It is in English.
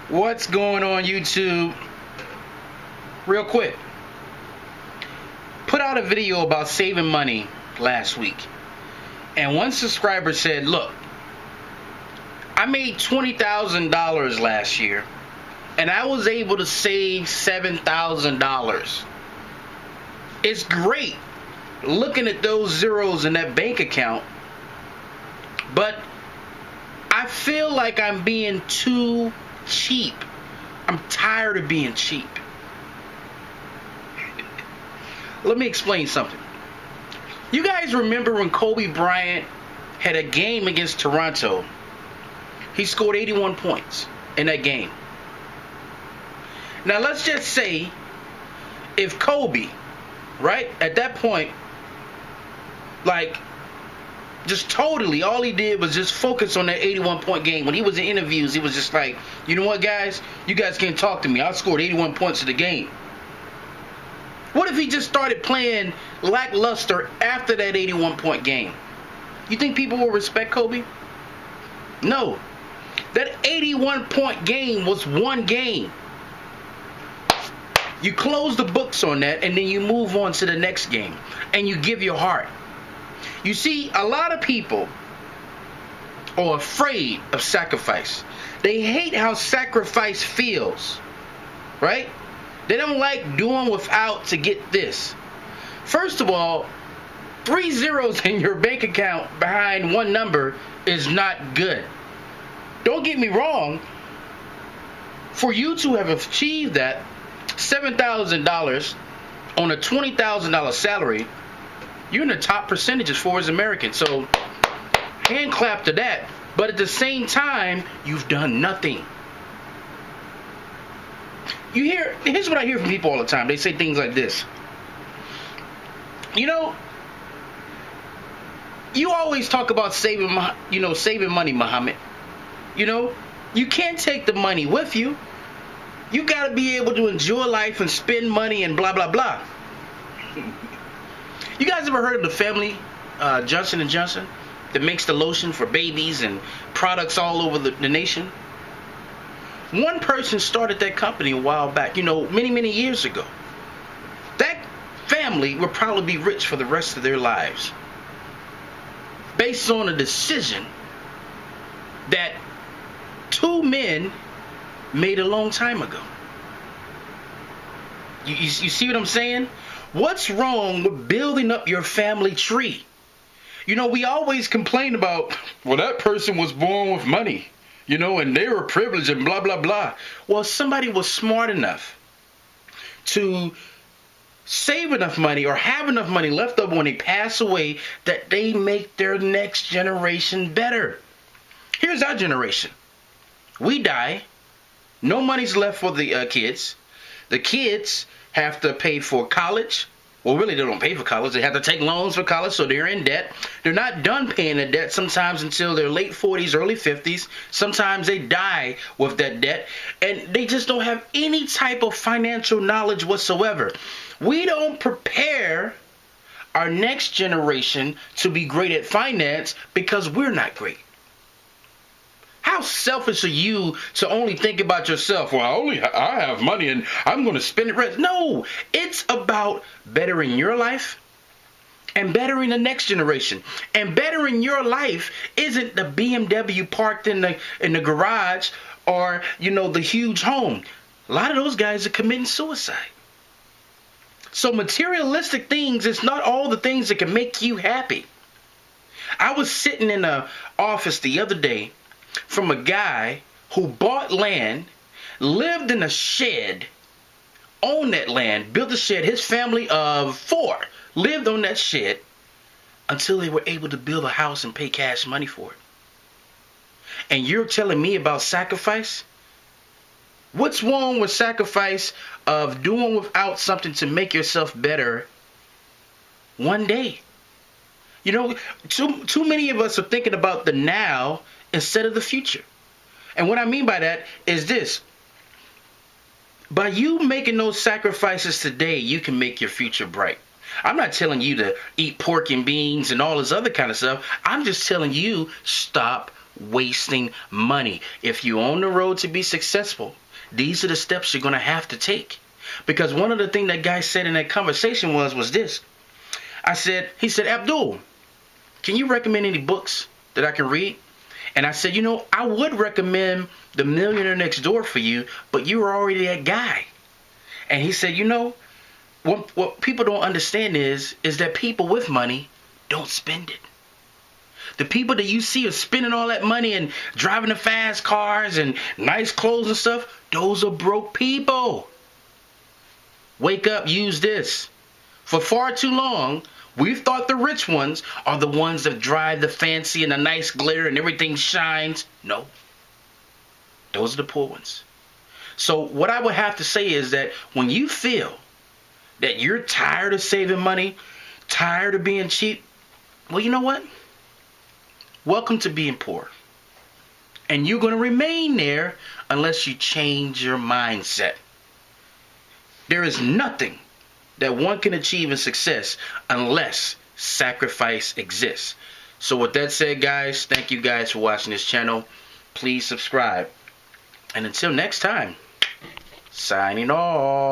What's going on YouTube? Real quick, put out a video about saving money last week, and one subscriber said, look, I made $20,000 last year and I was able to save $7,000. It's great looking at those zeros in that bank account, but I feel like I'm being too cheap. I'm tired of being cheap. Let me explain something. You guys remember when Kobe Bryant had a game against Toronto? He scored 81 points in that game. Now let's just say if Kobe, right, at that point, like, just totally, all he did was just focus on that 81-point game. When he was in interviews, he was just like, you know what, guys? You guys can't talk to me. I scored 81 points in the game. What if he just started playing lackluster after that 81-point game? You think people will respect Kobe? No. That 81-point game was one game. You close the books on that, and then you move on to the next game, and you give your heart. You see, a lot of people are afraid of sacrifice. They hate how sacrifice feels, right? They don't like doing without to get this. First of all, 3 zeros in your bank account behind one number is not good. Don't get me wrong. For you to have achieved that $7,000 on a $20,000 salary, you're in the top percentage as far as Americans. So, hand clap to that. But at the same time, you've done nothing. Here's what I hear from people all the time. They say things like this. You know, you always talk about saving money, Muhammad. You know, you can't take the money with you. You got to be able to enjoy life and spend money and blah, blah, blah. You guys ever heard of the family, Johnson & Johnson, that makes the lotion for babies and products all over the nation? One person started that company a while back, many, many years ago. That family will probably be rich for the rest of their lives based on a decision that 2 men made a long time ago. You see what I'm saying? What's wrong with building up your family tree? We always complain about, well, that person was born with money, and they were privileged and blah, blah, blah. Well, somebody was smart enough to save enough money or have enough money left over when they pass away that they make their next generation better. Here's our generation. We die. No money's left for the kids. The kids have to pay for college. Well, really, they don't pay for college. They have to take loans for college, so they're in debt. They're not done paying the debt sometimes until their late 40s, early 50s. Sometimes they die with that debt, and they just don't have any type of financial knowledge whatsoever. We don't prepare our next generation to be great at finance because we're not great. How selfish are you to only think about yourself? Well, I have money and I'm going to spend it. No, it's about bettering your life and bettering the next generation. And bettering your life isn't the BMW parked in the garage or, the huge home. A lot of those guys are committing suicide. So materialistic things is not all the things that can make you happy. I was sitting in the office the other day from a guy who bought land, lived in a shed, owned that land, built a shed. His family of 4 lived on that shed until they were able to build a house and pay cash money for it. And you're telling me about sacrifice? What's wrong with sacrifice of doing without something to make yourself better one day? Too many of us are thinking about the now instead of the future. And what I mean by that is this. By you making those sacrifices today, you can make your future bright. I'm not telling you to eat pork and beans and all this other kind of stuff. I'm just telling you, stop wasting money. If you're on the road to be successful, these are the steps you're going to have to take. Because one of the things that guy said in that conversation was this. He said, Abdul, can you recommend any books that I can read? And I said, I would recommend The Millionaire Next Door for you, but you were already that guy. And he said, what people don't understand is that people with money don't spend it. The people that you see are spending all that money and driving the fast cars and nice clothes and stuff, those are broke people. Wake up, use this. For far too long, we've thought the rich ones are the ones that drive the fancy and the nice glitter and everything shines. No. Those are the poor ones. So what I would have to say is that when you feel that you're tired of saving money, tired of being cheap, well, you know what? Welcome to being poor. And you're going to remain there unless you change your mindset. There is nothing that one can achieve in success unless sacrifice exists. So with that said, guys, thank you guys for watching this channel. Please subscribe. And until next time, signing off.